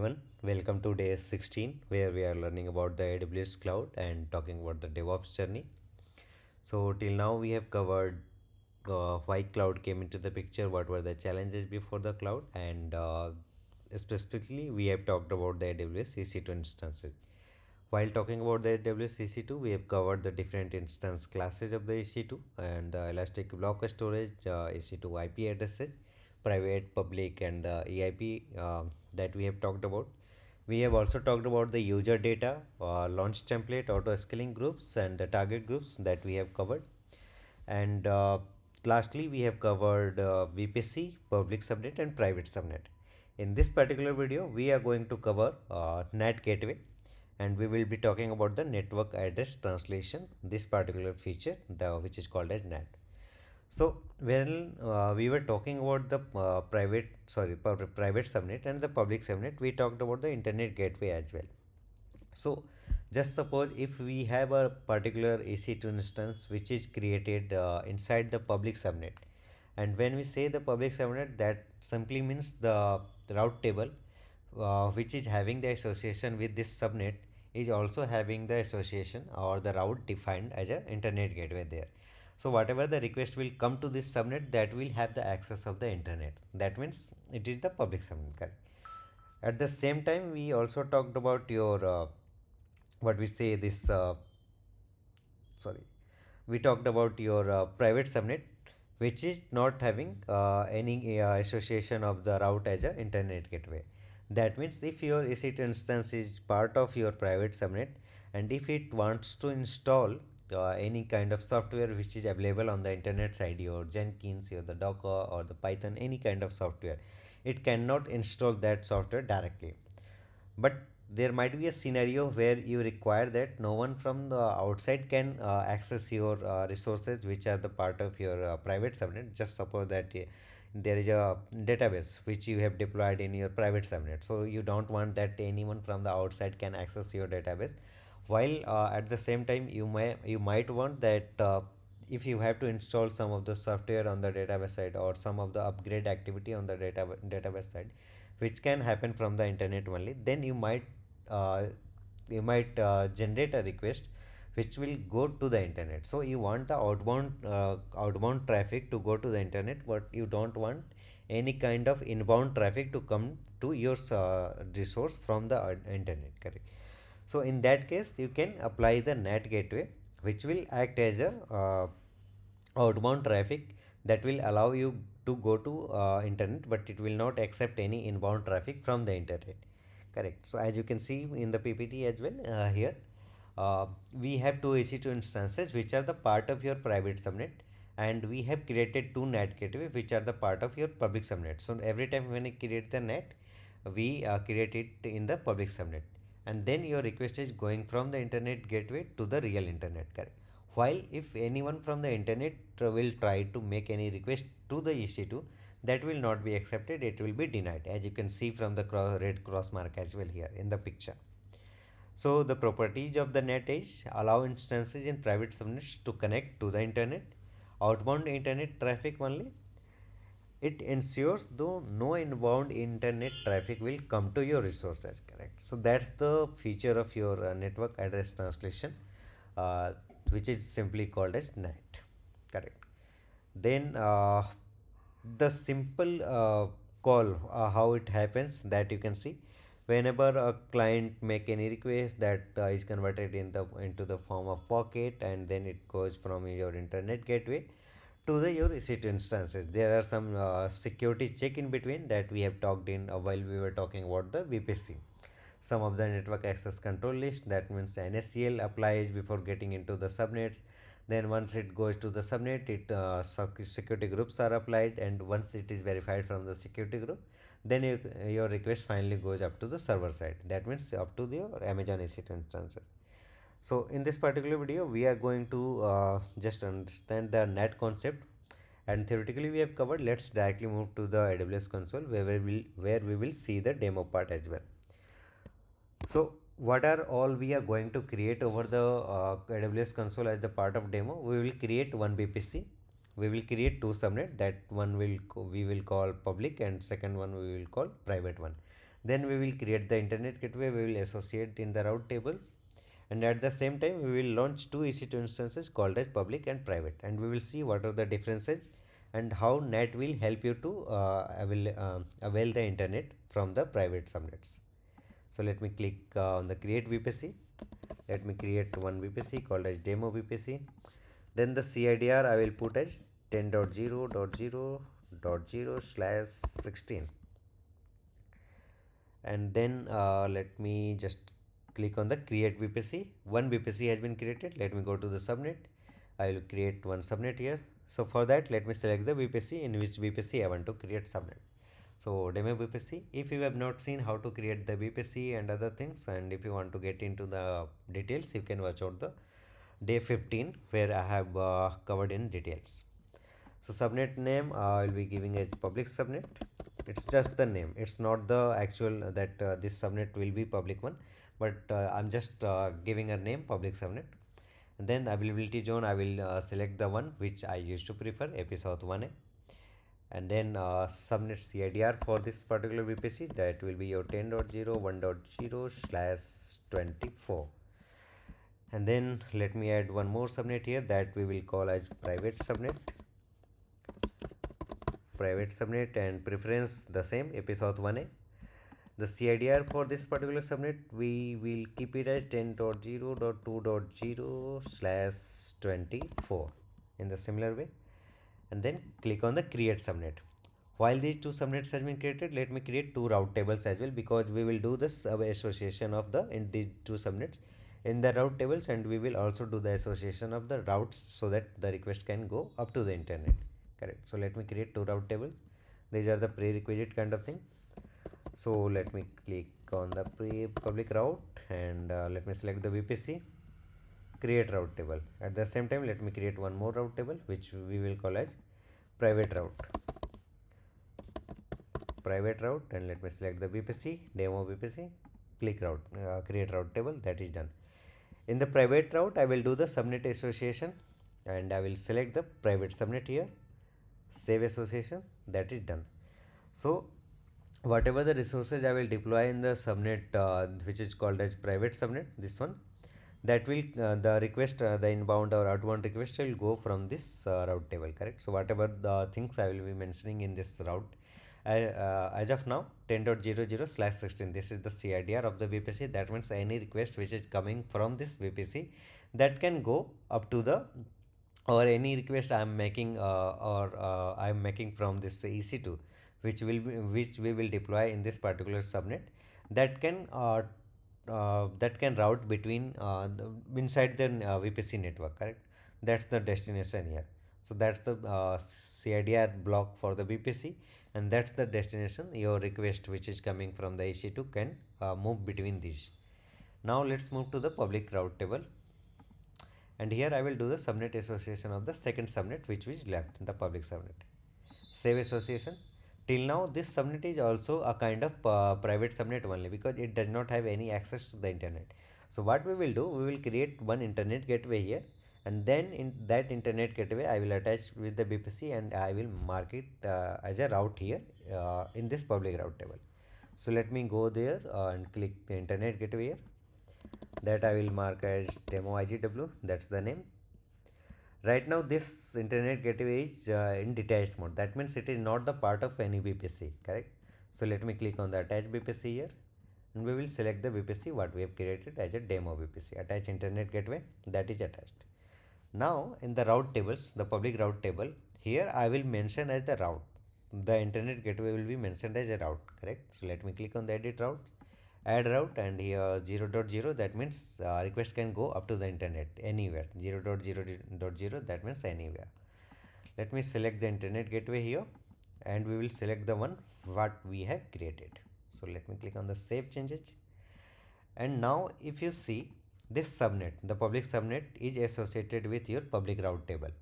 Everyone, welcome to day 16 where we are learning about the AWS cloud and talking about the DevOps journey. So till now we have covered why cloud came into the picture, what were the challenges before the cloud, and specifically we have talked about the AWS EC2 instances. While talking about the AWS EC2, we have covered the different instance classes of the EC2 and the elastic block storage, EC2 IP addresses, private, public, and the EIP that we have talked about. We have also talked about the user data, launch template, auto scaling groups, and the target groups that we have covered. And lastly, we have covered VPC, public subnet, and private subnet. In this particular video, we are going to cover NAT Gateway, and we will be talking about the network address translation, this particular feature, which is called as NAT. So when we were talking about the private subnet and the public subnet, we talked about the internet gateway as well. So just suppose if we have a particular EC2 instance which is created inside the public subnet, and when we say the public subnet, that simply means the route table which is having the association with this subnet is also having the association or the route defined as an internet gateway there. So whatever the request will come to this subnet, that will have the access of the internet. That means it is the public subnet, correct? At the same time, we also talked about your what we say this sorry we talked about your private subnet, which is not having any association of the route as a internet gateway. That means if your EC2 instance is part of your private subnet, and if it wants to install any kind of software which is available on the internet side, your Jenkins or the Docker or the Python, any kind of software, it cannot install that software directly. But there might be a scenario where you require that no one from the outside can access your resources which are the part of your private subnet. Just suppose that there is a database which you have deployed in your private subnet, so you don't want that anyone from the outside can access your database. While at the same time you might want that if you have to install some of the software on the database side or some of the upgrade activity on the database side, which can happen from the internet only, then uh, you might generate a request which will go to the internet. So you want the outbound traffic to go to the internet, but you don't want any kind of inbound traffic to come to your resource from the internet, correct? So in that case, you can apply the NAT gateway, which will act as a outbound traffic that will allow you to go to internet, but it will not accept any inbound traffic from the internet, correct? So as you can see in the PPT as well, here we have two EC2 instances which are the part of your private subnet, and we have created two NAT gateway which are the part of your public subnet. So every time when you create the NAT, we create it in the public subnet, and then your request is going from the internet gateway to the real internet, correct? While if anyone from the internet will try to make any request to the EC2, that will not be accepted, it will be denied, as you can see from the red cross mark as well here in the picture. So the properties of the NAT is allow instances in private subnets to connect to the internet, outbound internet traffic only. It ensures though no inbound internet traffic will come to your resources, correct? So that's the feature of your network address translation, uh, which is simply called as NAT, correct? Then the simple call, how it happens, that you can see whenever a client make any request, that is converted into the form of packet, and then it goes from your internet gateway to the your EC2 instances. There are some security check in between that we have talked in while we were talking about the VPC. Some of the network access control list, that means NACL applies before getting into the subnets. Then once it goes to the subnet, it security groups are applied, and once it is verified from the security group, then your request finally goes up to the server side, that means up to the Amazon EC2 instances. So in this particular video, we are going to just understand the NAT concept, and theoretically we have covered. Let's directly move to the AWS console where we will see the demo part as well. So what are all we are going to create over the AWS console as the part of demo? We will create one VPC. We will create two subnet. That one we will call public, and second one we will call private one. Then we will create the internet gateway, we will associate in the route tables, and at the same time we will launch two EC2 instances called as public and private, and we will see what are the differences and how NAT will help you to avail the internet from the private subnets. So let me click on the create VPC. Let me create one VPC called as demo VPC. Then the CIDR I will put as 10.0.0.0/16, and then let me just click on the create VPC. One VPC has been created. Let me go to the subnet. I will create one subnet here. So for that, let me select the VPC in which VPC I want to create subnet. So demo VPC. If you have not seen how to create the VPC and other things, and if you want to get into the details, you can watch out the day 15 where I have covered in details. So subnet name I will be giving as public subnet. It's just the name. It's not the actual that this subnet will be public one, but I'm just giving a name public subnet. And then availability zone I will select the one which I used to prefer, AP South 1A, and then subnet CIDR for this particular VPC, that will be your 10.0.1.0/24. And then let me add one more subnet here that we will call as private subnet, and preference the same, AP South 1A. The CIDR for this particular subnet we will keep it as 10.0.2.0/24 in the similar way, and then click on the create subnet. While these two subnets has been created, let me create two route tables as well, because we will do this association of the in these two subnets in the route tables, and we will also do the association of the routes so that the request can go up to the internet. Correct. So let me create two route tables. These are the prerequisite kind of thing. So let me click on the public route, and let me select the VPC, create route table. At the same time, let me create one more route table which we will call as private route, and let me select the VPC, demo VPC, click route, create route table. That is done. In the private route, I will do the subnet association, and I will select the private subnet here, save association. That is done. So whatever the resources I will deploy in the subnet which is called as private subnet, this one, that will the request, the inbound or outbound request will go from this route table. Correct. So whatever the things I will be mentioning in this route, as of now 10.00/16, this is the CIDR of the VPC. That means any request which is coming from this VPC that can go up to the, or any request I am making I am making from this EC2, which we will deploy in this particular subnet, that can route between inside the VPC network. Correct. That's the destination here. So that's the CIDR block for the VPC, and that's the destination. Your request which is coming from the EC2 can move between these. Now let's move to the public route table, and here I will do the subnet association of the second subnet which is left in the public subnet. Save association. Till now this subnet is also a kind of private subnet only, because it does not have any access to the internet. So what we will do, we will create one internet gateway here, and then in that internet gateway I will attach with the VPC, and I will mark it as a route here in this public route table. So let me go there and click the internet gateway here, that I will mark as demo IGW. That's the name. Right now this internet gateway is in detached mode. That means it is not the part of any VPC. Correct. So let me click on the attach VPC here, and we will select the VPC what we have created as a demo VPC, attach internet gateway. That is attached. Now in the route tables, the public route table, here I will mention as the route. The internet gateway will be mentioned as a route. Correct. So let me click on the edit route, add route, and here 0.0, that means request can go up to the internet anywhere. 0.0.0, that means anywhere. Let me select the internet gateway here, and we will select the one what we have created. So let me click on the save changes, and now if you see this subnet, the public subnet is associated with your public route table,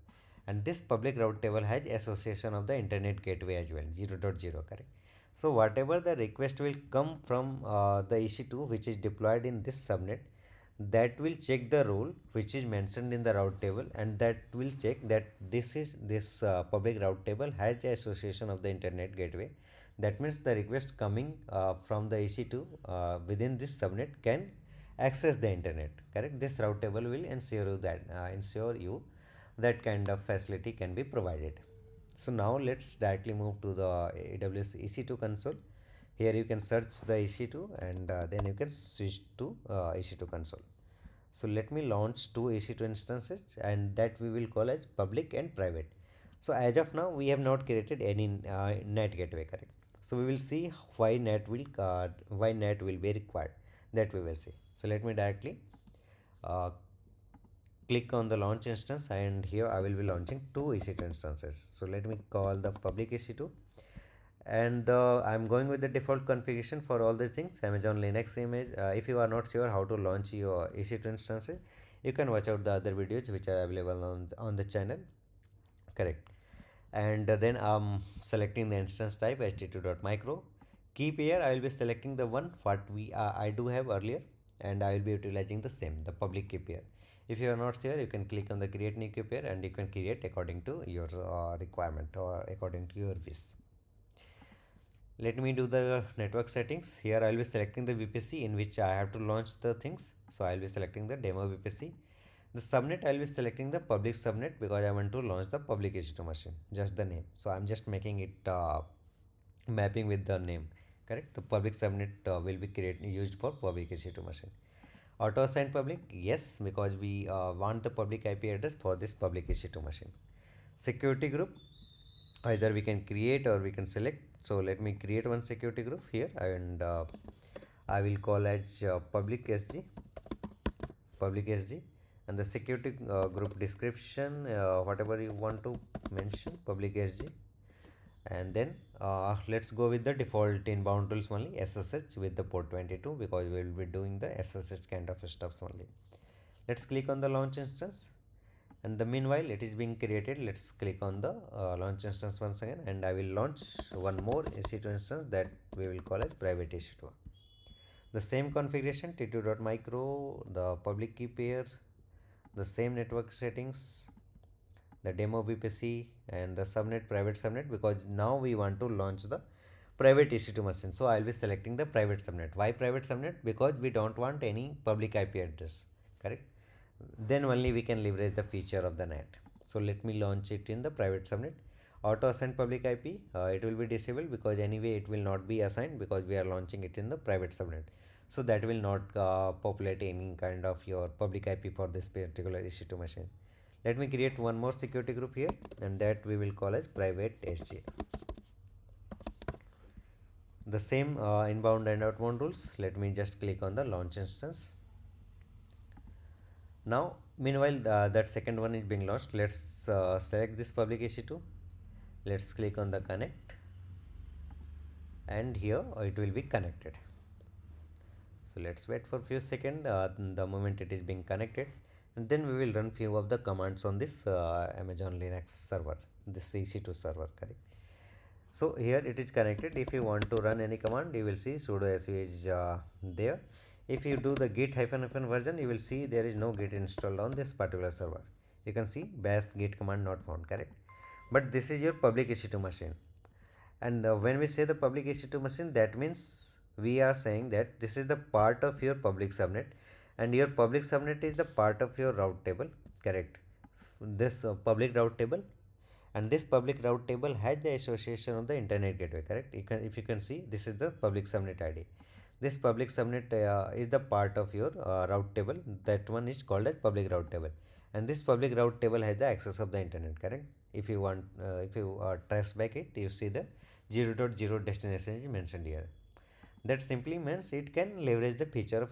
and this public route table has association of the internet gateway as well, 0.0. Correct. So whatever the request will come from the EC2 which is deployed in this subnet, that will check the role which is mentioned in the route table, and that will check that this public route table has the association of the internet gateway. That means the request coming from the EC2 within this subnet can access the internet, correct? This route table will ensure you that kind of facility can be provided. So now let's directly move to the AWS EC2 console. Here you can search the EC2 and then you can switch to EC2 console. So let me launch two EC2 instances and that we will call as public and private. So as of now we have not created any NAT gateway, correct? So we will see why NAT will be required, that we will see. So let me directly uh, click on the launch instance, and here I will be launching two EC2 instances. So let me call the public EC2, and I'm going with the default configuration for all these things, Amazon Linux image. If you are not sure how to launch your EC2 instances, you can watch out the other videos which are available on the channel, correct? And then I'm selecting the instance type ht2.micro. Keep here I will be selecting the one what I do have earlier, and I will be utilizing the same, the public keep here. If you are not sure, you can click on the create new keep here and you can create according to your requirement or according to your wish. Let me do the network settings. Here I will be selecting the VPC in which I have to launch the things. So I will be selecting the demo VPC. The subnet I will be selecting the public subnet because I want to launch the public EC2 machine, just the name. So I'm just making it mapping with the name, correct? The public subnet will be used for public EC2 machine. Auto assign public, yes, because we want the public IP address for this public EC2 machine. Security group, either we can create or we can select. So let me create one security group here, and I will call as public SG, and the security group description, whatever you want to mention, public SG. And then let's go with the default inbound rules only, SSH with the port 22, because we will be doing the SSH kind of stuffs only. Let's click on the launch instance, and the meanwhile it is being created, let's click on the launch instance once again, and I will launch one more EC2 instance that we will call as private EC2. The same configuration, t2.micro, the public key pair, the same network settings, the demo VPC, and the subnet, private subnet, because now we want to launch the private EC2 machine. So I'll be selecting the private subnet. Why private subnet? Because we don't want any public IP address, correct? Then only we can leverage the feature of the NAT. So let me launch it in the private subnet. Auto assign public IP, it will be disabled because anyway it will not be assigned because we are launching it in the private subnet. So that will not populate any kind of your public IP for this particular EC2 machine. Let me create one more security group here, and that we will call as private SG. The same inbound and outbound rules. Let me just click on the launch instance. Now meanwhile that second one is being launched, let's select this public EC2. Let's click on the connect, and here it will be connected. So let's wait for few seconds. The moment it is being connected, and then we will run few of the commands on this Amazon Linux server, this EC2 server, correct? So here it is connected. If you want to run any command, you will see sudo su is there. If you do the git ---- version, you will see there is no git installed on this particular server. You can see bash git command not found, correct? But this is your public EC2 machine, and when we say the public EC2 machine, that means we are saying that this is the part of your public subnet, and your public subnet is the part of your route table, correct? This public route table, and this public route table has the association of the internet gateway, correct? If you can see, this is the public subnet ID. This public subnet is the part of your route table. That one is called as public route table, and this public route table has the access of the internet, correct? If you want, if you trace back it, you see the 0.0 destination is mentioned here. That simply means it can leverage the feature of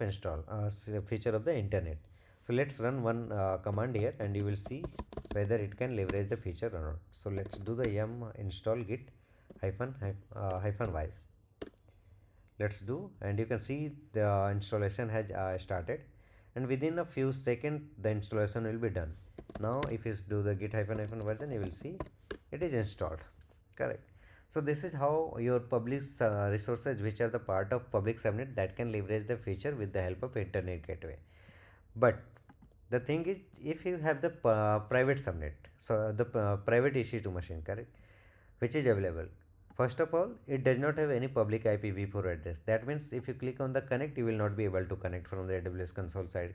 feature of the internet. So let's run one command here, and you will see whether it can leverage the feature or not. So let's do the yum install git hyphen y. Let's do, and you can see the installation has started, and within a few seconds the installation will be done. Now if you do the git ---- version, you will see it is installed, correct? So this is how your public resources, which are the part of public subnet, that can leverage the feature with the help of internet gateway. But the thing is, if you have the private subnet, so the private EC2 machine, correct, which is available, First of all, it does not have any public IPv4 address. That means if you click on the connect, you will not be able to connect from the AWS console side.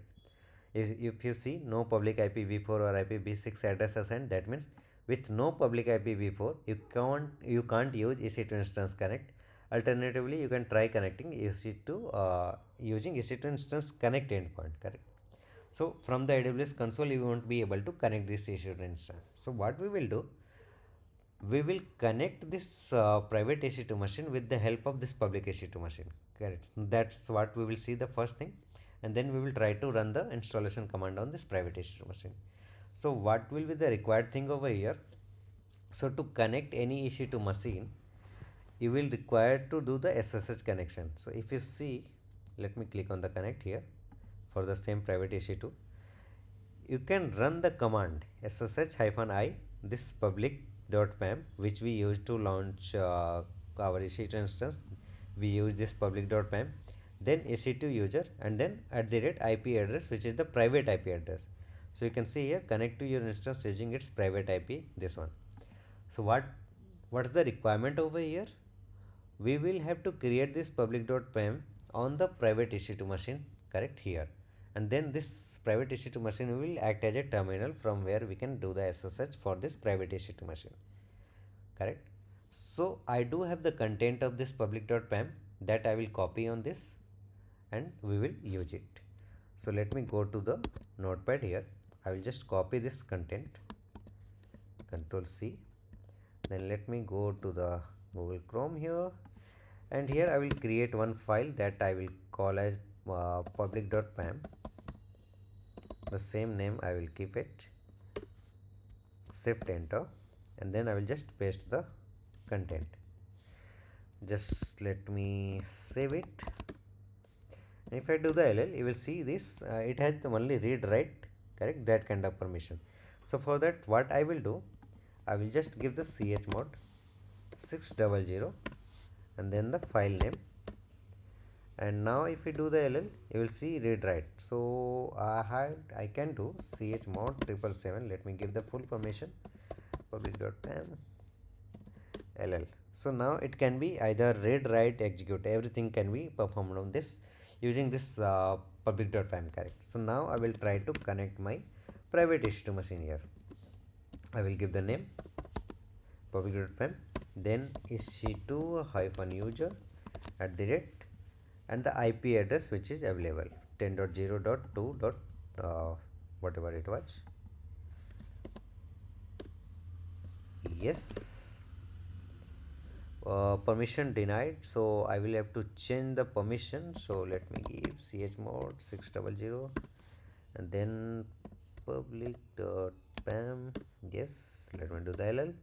If you see no public IPv4 or IPv6 address assigned, that means with no public IPv4, you can't use EC2 instance connect. Alternatively, you can try connecting EC2 using EC2 instance connect endpoint. Correct. So from the AWS console, you won't be able to connect this EC2 instance. So what we will do, we will connect this private EC2 machine with the help of this public EC2 machine. Correct. That's what we will see the first thing, and then we will try to run the installation command on this private EC2 machine. So what will be the required thing over here? So to connect any EC2 machine, you will require to do the SSH connection. So if you see, let me click on the connect here for the same private EC2. You can run the command ssh-i this public.pam, which we use to launch our EC2 instance. We use this public.pam, then EC2 user, and then at the rate IP address, which is the private IP address. So you can see here, connect to your instance using its private IP, this one. So what's the requirement over here? We will have to create this public.pam on the private EC2 machine, correct, here. And then this private EC2 machine will act as a terminal from where we can do the SSH for this private EC2 machine, correct. So I do have the content of this public.pam that I will copy on this and we will use it. So let me go to the notepad here. I will just copy this content, Control C. Then let me go to the Google Chrome here, and here I will create one file that I will call as public.pam. The same name I will keep it, shift enter, and then I will just paste the content. Just let me save it. And if I do the LL, you will see this, it has the only read write, correct, that kind of permission. So for that, what I will do, I will just give the chmod 600 and then the file name. And now if we do the LL, you will see read write. So I can do chmod 777. Let me give the full permission, public.pam LL. So now it can be either read, write, execute. Everything can be performed on this using this public.pam, correct. So now I will try to connect my private EC2 machine here. I will give the name public.pam, then EC2-user at the rate, and the IP address which is available 10.0.2. Whatever it was. Yes. Permission denied, so I will have to change the permission. So let me give chmod 600 and then public.pam. Yes, let me do the LL.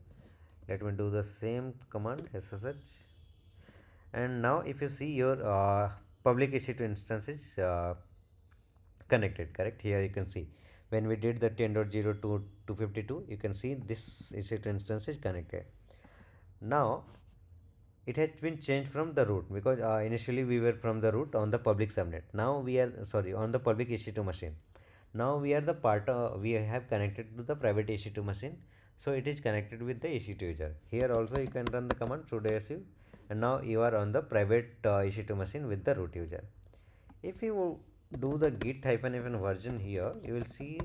Let me do the same command SSH. And now if you see your public EC2 instance is connected, correct. Here you can see when we did the 10.0 to 252, you can see this EC2 instance is connected. Now it has been changed from the root, because initially we were from the root on the public subnet. Now we are on the public EC2 machine. Now we are the part we have connected to the private EC2 machine, so it is connected with the EC2 user. Here also you can run the command sudo su, and now you are on the private EC2 machine with the root user. If you do the git-n version here, you will see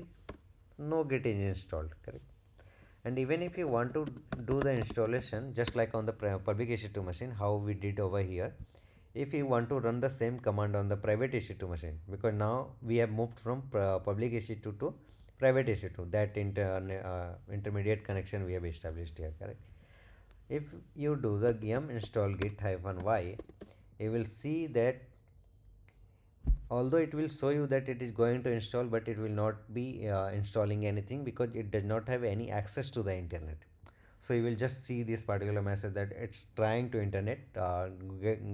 no git is installed, correct. And even if you want to do the installation just like on the public EC2 machine, how we did over here, if you want to run the same command on the private EC2 machine, because now we have moved from public EC2 to private EC2, that intermediate connection we have established here, correct. If you do the yum install git-y, you will see that although it will show you that it is going to install, but it will not be installing anything because it does not have any access to the internet. So you will just see this particular message that it's trying to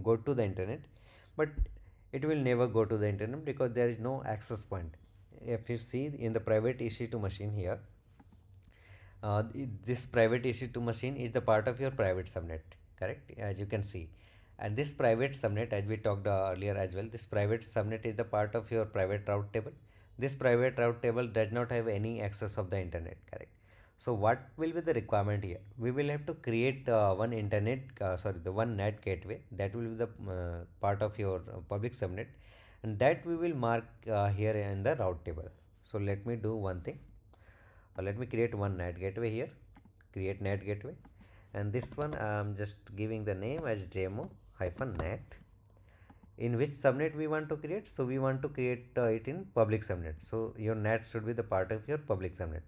go to the internet, but it will never go to the internet because there is no access point. If you see in the private EC2 machine here, this private EC2 machine is the part of your private subnet, correct, as you can see. And this private subnet, as we talked earlier as well, this private subnet is the part of your private route table. This private route table does not have any access of the internet, correct. So what will be the requirement here? We will have to create the one NAT gateway that will be the part of your public subnet, and that we will mark here in the route table. So let me do one thing. Let me create one NAT gateway here. Create NAT gateway, and this one I'm just giving the name as demo hyphen NAT. In which subnet we want to create? So we want to create it in public subnet. So your NAT should be the part of your public subnet.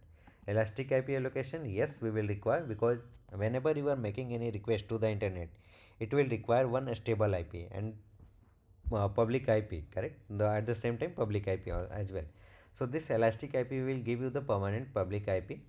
Elastic IP allocation, yes, we will require, because whenever you are making any request to the internet, it will require one stable IP and public IP, correct? At the same time, public IP as well. So this elastic IP will give you the permanent public IP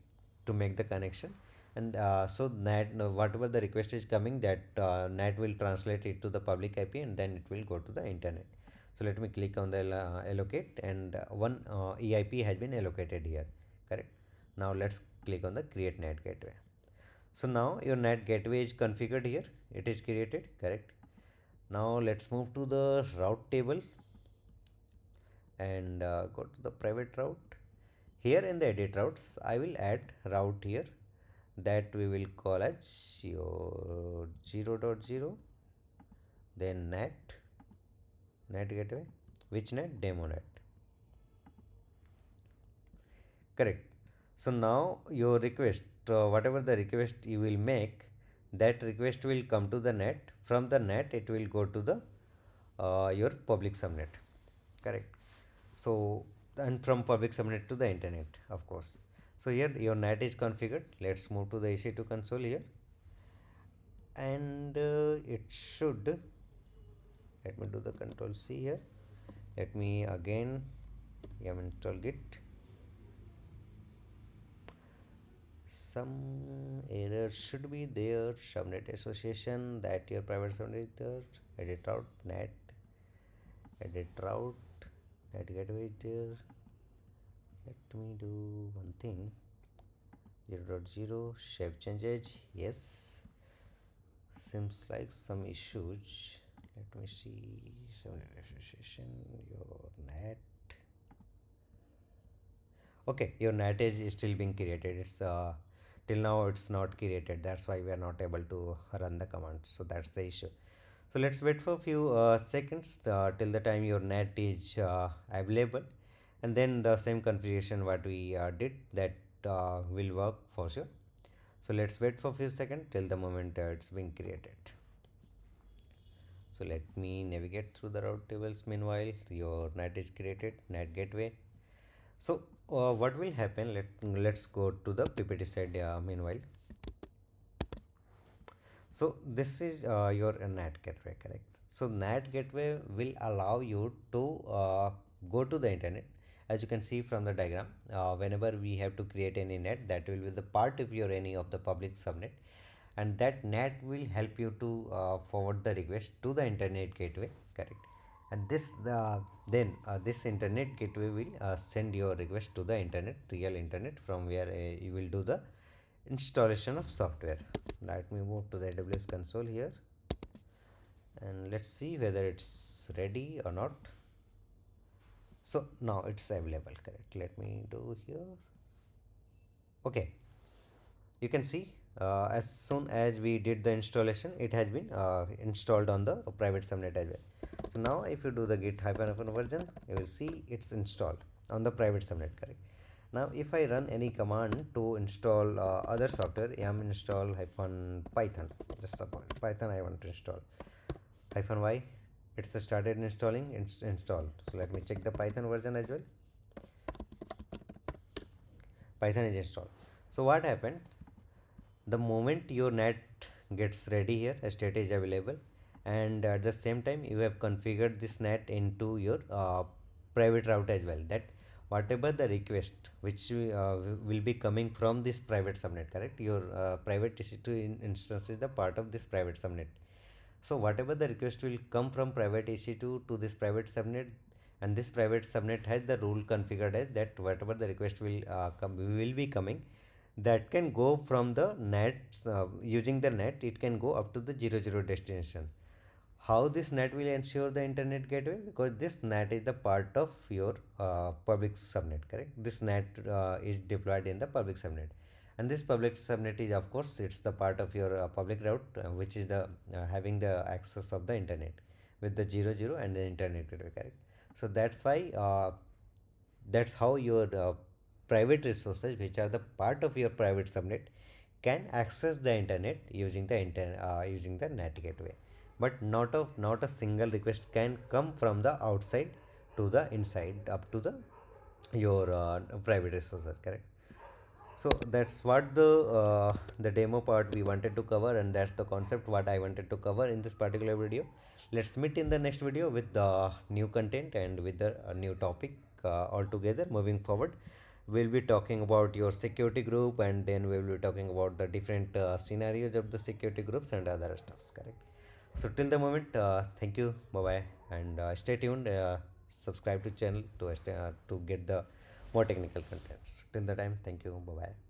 to make the connection, and so NAT, whatever the request is coming, that NAT will translate it to the public IP, and then it will go to the internet. So let me click on the allocate, and one EIP has been allocated here, correct? Now let's click on the create NAT gateway. So now your NAT gateway is configured here. It is created, correct? Now let's move to the route table and go to the private route. Here in the edit routes, I will add route here that we will call as your 0.0, then NAT gateway, which NAT? Demo NAT, correct? So now your request, whatever the request you will make, that request will come to the NAT. From the NAT, it will go to the your public subnet, correct? So, and from public subnet to the internet, of course. So here your NAT is configured. Let's move to the EC2 console here, and it should, let me do the control C here. Let me again yum install git. Some error should be there. Subnet association, that your private subnet is there. Edit route NAT, edit route NAT gateway there. Let me do one thing. 0.0 shape changes, yes, seems like some issues. Let me see. Subnet association, your NAT. Okay, your NAT is still being created. It's till now it's not created. That's why we are not able to run the command. So that's the issue. So let's wait for a few seconds till the time your NAT is available, and then the same configuration what we did, that will work for sure. So let's wait for a few seconds till the moment it's being created. So let me navigate through the route tables. Meanwhile, your NAT is created, NAT gateway. So what will happen? Let's go to the PPT side. Meanwhile, so this is your NAT gateway, correct? So NAT gateway will allow you to go to the internet. As you can see from the diagram, whenever we have to create any NAT, that will be the part of your any of the public subnet, and that NAT will help you to forward the request to the internet gateway, correct? And this then this internet gateway will send your request to the internet, real internet, from where you will do the installation of software. Let me move to the AWS console here, and let's see whether it's ready or not. So now it's available, correct? Let me do here. Okay, you can see as soon as we did the installation, it has been installed on the private subnet as well. So now if you do the git -open version, you will see it's installed on the private subnet, correct? Now if I run any command to install other software, yum install -python, just suppose python I want to install, -y, it's started installing, installed. So let me check the Python version as well. Python is installed. So what happened? The moment your NAT gets ready here, a state is available, and at the same time you have configured this NAT into your private route as well, that whatever the request which will be coming from this private subnet, correct? Your private EC2 instance is the part of this private subnet. So whatever the request will come from private EC2 to this private subnet, and this private subnet has the rule configured as that whatever the request will be coming, that can go from the NAT, using the NAT, it can go up to the 00 destination. How this NAT will ensure the internet gateway? Because this NAT is the part of your public subnet, correct? This NAT is deployed in the public subnet, And this public subnet is, of course, it's the part of your public route, which is the having the access of the internet with the 00 and the internet gateway, correct? So that's why that's how your private resources, which are the part of your private subnet, can access the internet using the using the NAT gateway. But not a single request can come from the outside to the inside up to your private resources, correct? So that's what the demo part we wanted to cover, and that's the concept what I wanted to cover in this particular video. Let's meet in the next video with the new content and with the new topic altogether. Moving forward, we'll be talking about your security group, and then we'll be talking about the different scenarios of the security groups and other stuffs, correct? So till the moment, thank you, bye bye, and stay tuned. Subscribe to channel to get the more technical contents. Till the time, thank you, bye bye.